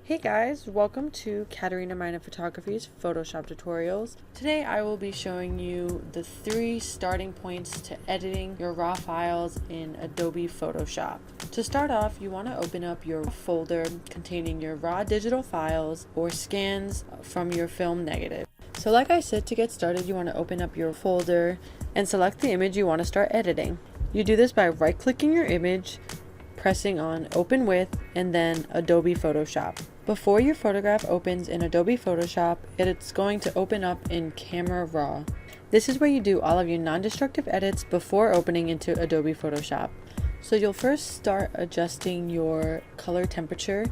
Hey guys, welcome to Katerina Mina Photography's Photoshop tutorials. Today I will be showing you the 3 starting points to editing your raw files in Adobe Photoshop. To start off, you want to open up your folder containing your raw digital files or scans from your film negative. So like I said, to get started, you want to open up your folder and select the image you want to start editing. You do this by right-clicking your image, pressing on Open With, and then Adobe Photoshop. Before your photograph opens in Adobe Photoshop, it's going to open up in Camera Raw. This is where you do all of your non-destructive edits before opening into Adobe Photoshop. So you'll first start adjusting your color temperature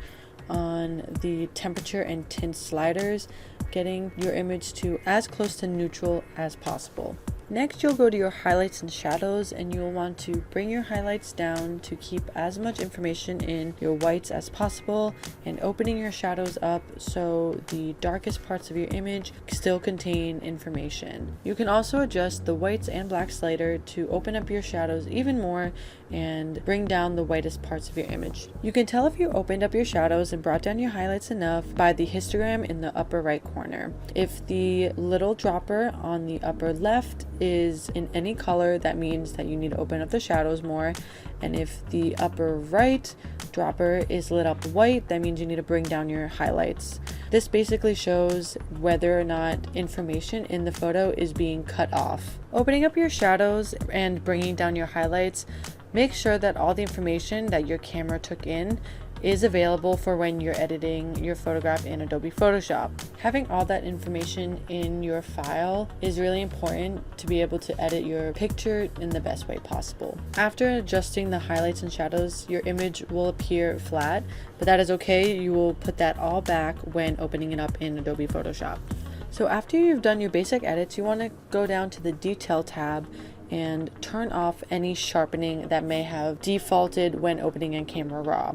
on the temperature and tint sliders, getting your image to as close to neutral as possible. Next, you'll go to your highlights and shadows, and you'll want to bring your highlights down to keep as much information in your whites as possible, and opening your shadows up so the darkest parts of your image still contain information. You can also adjust the whites and black slider to open up your shadows even more and bring down the whitest parts of your image. You can tell if you opened up your shadows and brought down your highlights enough by the histogram in the upper right corner. If the little dropper on the upper left is in any color, that means that you need to open up the shadows more. And if the upper right dropper is lit up white, that means you need to bring down your highlights. This basically shows whether or not information in the photo is being cut off. Opening up your shadows and bringing down your highlights, make sure that all the information that your camera took in is available for when you're editing your photograph in Adobe Photoshop. Having all that information in your file is really important to be able to edit your picture in the best way possible. After adjusting the highlights and shadows, your image will appear flat, but that is okay. You will put that all back when opening it up in Adobe Photoshop. So after you've done your basic edits, you want to go down to the Detail tab and turn off any sharpening that may have defaulted when opening in Camera Raw.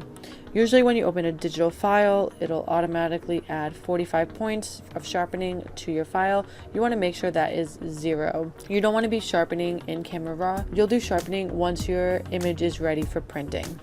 Usually when you open a digital file, it'll automatically add 45 points of sharpening to your file. You want to make sure that is 0. You don't want to be sharpening in Camera Raw. You'll do sharpening once your image is ready for printing.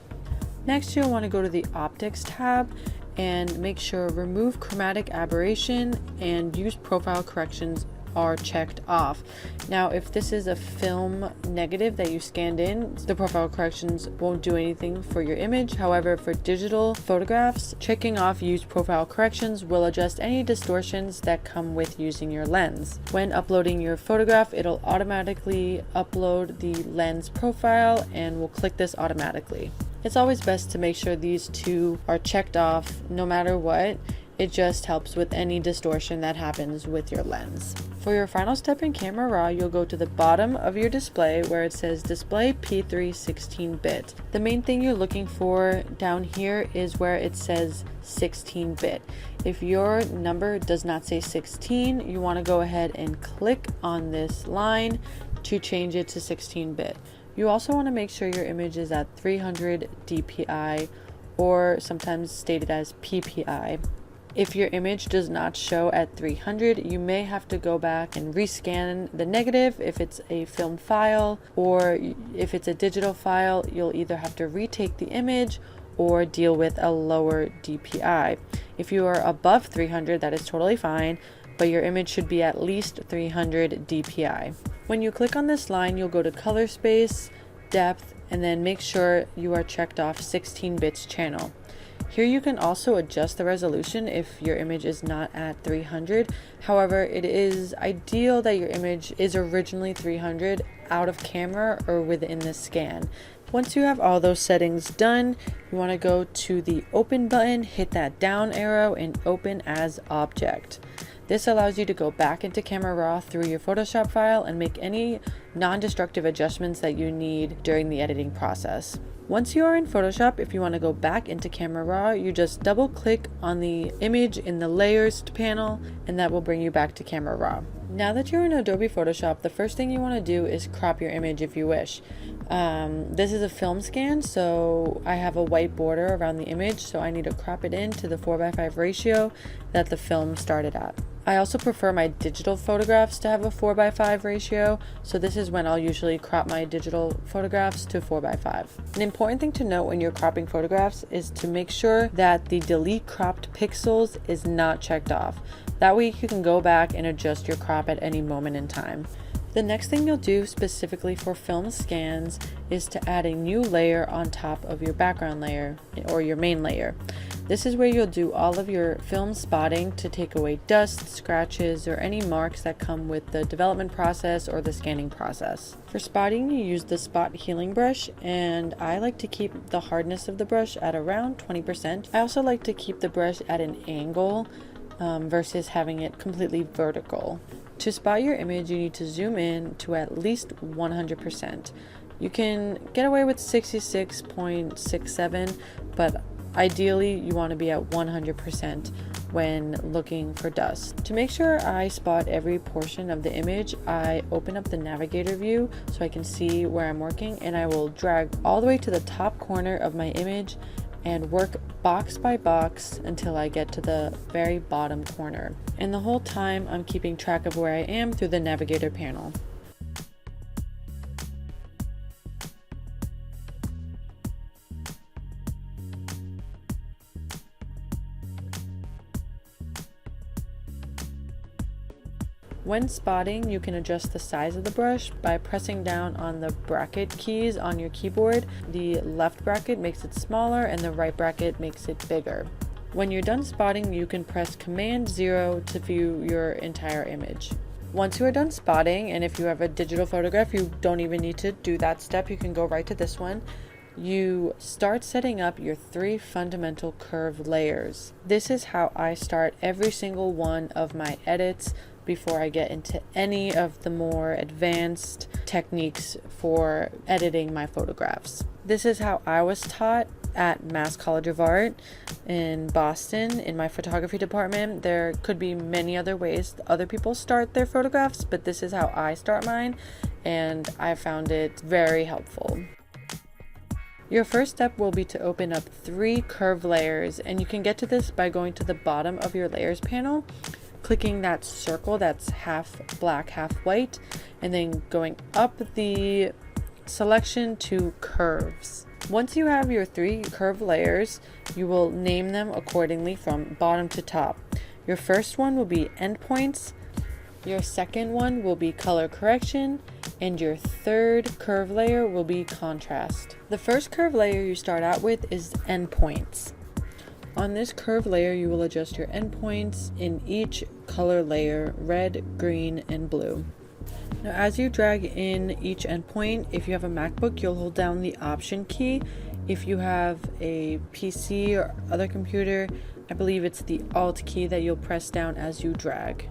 Next, you'll want to go to the Optics tab and make sure Remove Chromatic Aberration and Use Profile Corrections are checked off. Now, if this is a film negative that you scanned in, the profile corrections won't do anything for your image. However, for digital photographs, checking off Use Profile Corrections will adjust any distortions that come with using your lens. When uploading your photograph, it'll automatically upload the lens profile and will click this automatically. It's always best to make sure these two are checked off no matter what. It just helps with any distortion that happens with your lens. For your final step in Camera Raw, you'll go to the bottom of your display where it says Display P3 16-bit. The main thing you're looking for down here is where it says 16-bit. If your number does not say 16, you want to go ahead and click on this line to change it to 16-bit. You also want to make sure your image is at 300 dpi, or sometimes stated as PPI. If your image does not show at 300, you may have to go back and rescan the negative if it's a film file, or if it's a digital file, you'll either have to retake the image or deal with a lower DPI. If you are above 300, that is totally fine, but your image should be at least 300 DPI. When you click on this line, you'll go to Color Space, Depth, and then make sure you are checked off 16 bits channel. Here you can also adjust the resolution if your image is not at 300. However, it is ideal that your image is originally 300 out of camera or within the scan. Once you have all those settings done, you want to go to the Open button, hit that down arrow, and Open as Object. This allows you to go back into Camera Raw through your Photoshop file and make any non-destructive adjustments that you need during the editing process. Once you are in Photoshop, if you want to go back into Camera Raw, you just double click on the image in the Layers panel, and that will bring you back to Camera Raw. Now that you're in Adobe Photoshop, the first thing you want to do is crop your image if you wish. This is a film scan, so I have a white border around the image, so I need to crop it in to the 4:5 ratio that the film started at. I also prefer my digital photographs to have a 4:5 ratio, so this is when I'll usually crop my digital photographs to 4:5. An important thing to note when you're cropping photographs is to make sure that the delete cropped pixels is not checked off. That way you can go back and adjust your crop at any moment in time. The next thing you'll do specifically for film scans is to add a new layer on top of your background layer or your main layer. This is where you'll do all of your film spotting to take away dust, scratches, or any marks that come with the development process or the scanning process. For spotting, you use the spot healing brush, and I like to keep the hardness of the brush at around 20%. I also like to keep the brush at an angle versus having it completely vertical. To spot your image, you need to zoom in to at least 100%. You can get away with 66.67, but ideally you want to be at 100% when looking for dust. To make sure I spot every portion of the image, I open up the navigator view so I can see where I'm working, and I will drag all the way to the top corner of my image and work box by box until I get to the very bottom corner. And the whole time I'm keeping track of where I am through the navigator panel. When spotting, you can adjust the size of the brush by pressing down on the bracket keys on your keyboard. The left bracket makes it smaller and the right bracket makes it bigger. When you're done spotting, you can press Command 0 to view your entire image. Once you are done spotting, and if you have a digital photograph, you don't even need to do that step. You can go right to this one. You start setting up your 3 fundamental curve layers. This is how I start every single one of my edits before I get into any of the more advanced techniques for editing my photographs. This is how I was taught at Mass College of Art in Boston in my photography department. There could be many other ways other people start their photographs, but this is how I start mine, and I found it very helpful. Your first step will be to open up 3 curve layers, and you can get to this by going to the bottom of your layers panel, clicking that circle that's half black, half white, and then going up the selection to curves. Once you have your 3 curve layers, you will name them accordingly from bottom to top. Your first one will be endpoints, your second one will be color correction, and your third curve layer will be contrast. The first curve layer you start out with is endpoints. On this curve layer, you will adjust your endpoints in each color layer: red, green, and blue. Now, as you drag in each endpoint, if you have a MacBook, you'll hold down the Option key. If you have a PC or other computer, I believe it's the Alt key that you'll press down as you drag.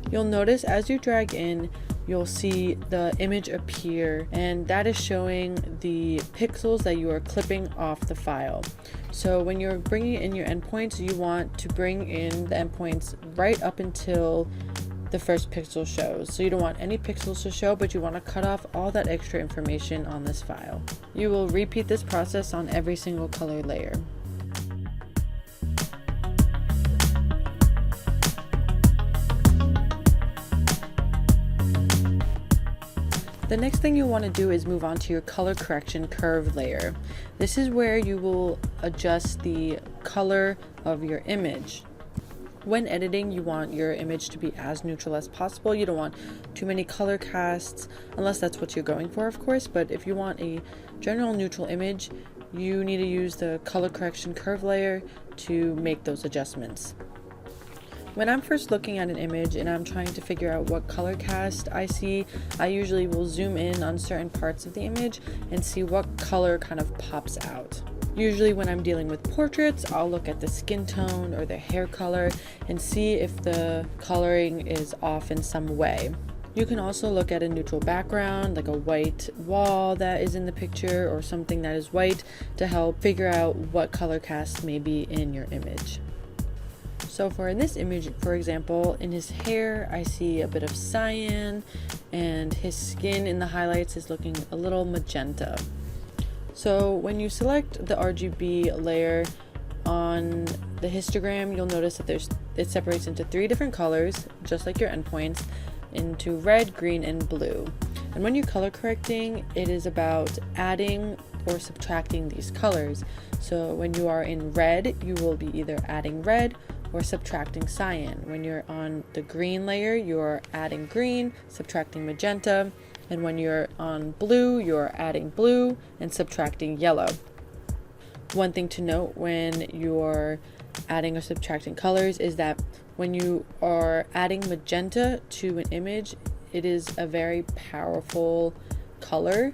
You'll notice as you drag in, you'll see the image appear, and that is showing the pixels that you are clipping off the file. So when you're bringing in your endpoints, you want to bring in the endpoints right up until the first pixel shows. So you don't want any pixels to show, but you want to cut off all that extra information on this file. You will repeat this process on every single color layer. The next thing you want to do is move on to your color correction curve layer. This is where you will adjust the color of your image. When editing, you want your image to be as neutral as possible. You don't want too many color casts, unless that's what you're going for, of course. But if you want a general neutral image, you need to use the color correction curve layer to make those adjustments. When I'm first looking at an image and I'm trying to figure out what color cast I see, I usually will zoom in on certain parts of the image and see what color kind of pops out. Usually when I'm dealing with portraits, I'll look at the skin tone or the hair color and see if the coloring is off in some way. You can also look at a neutral background, like a white wall that is in the picture or something that is white, to help figure out what color cast may be in your image. So for this image, for example, in his hair, I see a bit of cyan, and his skin in the highlights is looking a little magenta. So when you select the RGB layer on the histogram, you'll notice that it separates into 3 different colors, just like your endpoints, into red, green, and blue. And when you're color correcting, it is about adding or subtracting these colors. So when you are in red, you will be either adding red or subtracting cyan. When you're on the green layer, you're adding green, subtracting magenta. And when you're on blue, you're adding blue and subtracting yellow. One thing to note when you're adding or subtracting colors is that when you are adding magenta to an image, it is a very powerful color.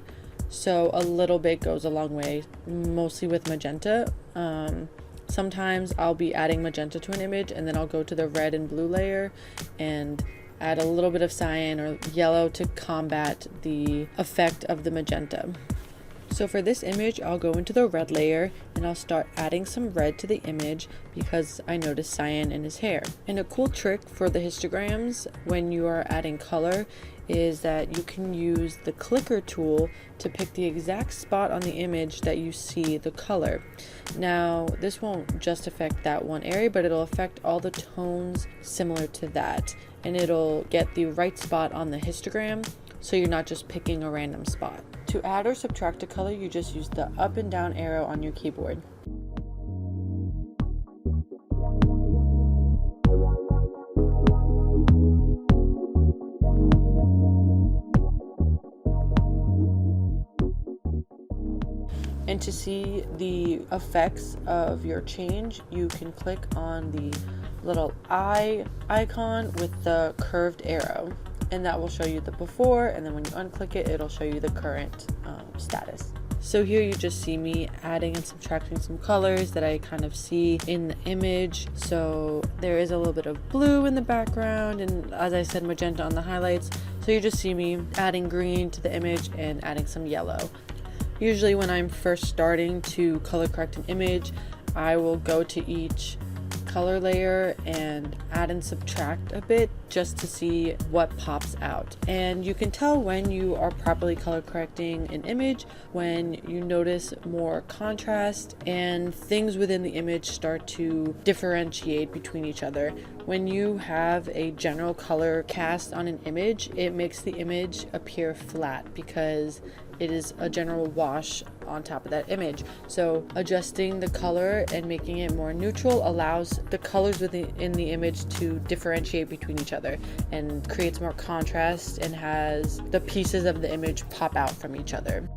So a little bit goes a long way, mostly with magenta. Sometimes I'll be adding magenta to an image and then I'll go to the red and blue layer and add a little bit of cyan or yellow to combat the effect of the magenta. So for this image, I'll go into the red layer and I'll start adding some red to the image because I noticed cyan in his hair. And a cool trick for the histograms when you are adding color is that you can use the clicker tool to pick the exact spot on the image that you see the color. Now, this won't just affect that one area, but it'll affect all the tones similar to that. And it'll get the right spot on the histogram, so you're not just picking a random spot. To add or subtract a color, you just use the up and down arrow on your keyboard. And to see the effects of your change, you can click on the little eye icon with the curved arrow, and that will show you the before, and then when you unclick it, it'll show you the current status. So here you just see me adding and subtracting some colors that I kind of see in the image. So there is a little bit of blue in the background, and as I said, magenta on the highlights. So you just see me adding green to the image and adding some yellow. Usually when I'm first starting to color correct an image, I will go to each color layer and add and subtract a bit just to see what pops out. And you can tell when you are properly color correcting an image when you notice more contrast and things within the image start to differentiate between each other. When you have a general color cast on an image, it makes the image appear flat because it is a general wash on top of that image. So adjusting the color and making it more neutral allows the colors in the image to differentiate between each other and creates more contrast and has the pieces of the image pop out from each other.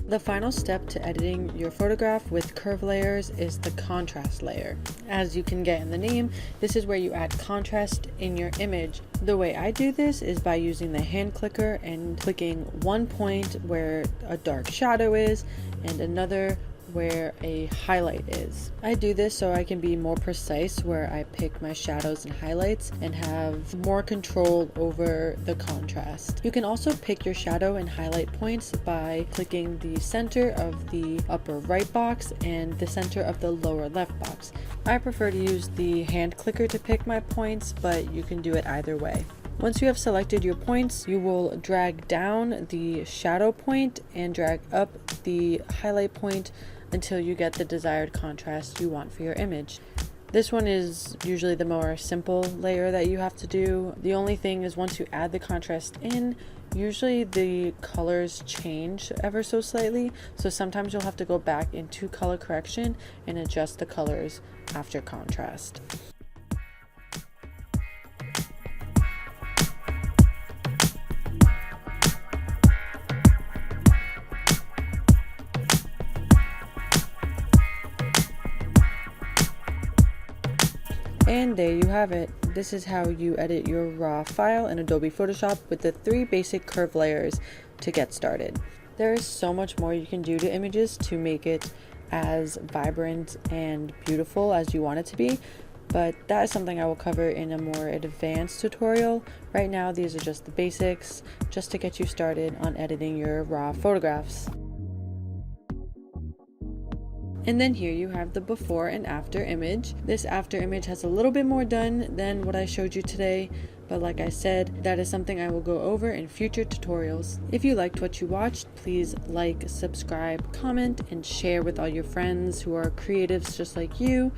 The final step to editing your photograph with curve layers is the contrast layer. As you can get in the name, this is where you add contrast in your image. The way I do this is by using the hand clicker and clicking one point where a dark shadow is and another where a highlight is. I do this so I can be more precise where I pick my shadows and highlights and have more control over the contrast. You can also pick your shadow and highlight points by clicking the center of the upper right box and the center of the lower left box. I prefer to use the hand clicker to pick my points, but you can do it either way. Once you have selected your points, you will drag down the shadow point and drag up the highlight point until you get the desired contrast you want for your image. This one is usually the more simple layer that you have to do. The only thing is once you add the contrast in, usually the colors change ever so slightly. So sometimes you'll have to go back into color correction and adjust the colors after contrast. And there you have it. This is how you edit your raw file in Adobe Photoshop with the 3 basic curve layers to get started. There is so much more you can do to images to make it as vibrant and beautiful as you want it to be, but that is something I will cover in a more advanced tutorial. Right now, these are just the basics, just to get you started on editing your raw photographs. And then here you have the before and after image. This after image has a little bit more done than what I showed you today, but like I said, that is something I will go over in future tutorials. If you liked what you watched, please like, subscribe, comment, and share with all your friends who are creatives just like you.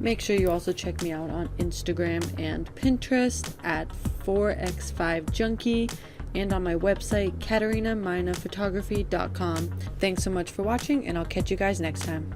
Make sure you also check me out on Instagram and Pinterest at 4x5junkie and on my website KatarinaMinaPhotography.com. Thanks so much for watching, and I'll catch you guys next time.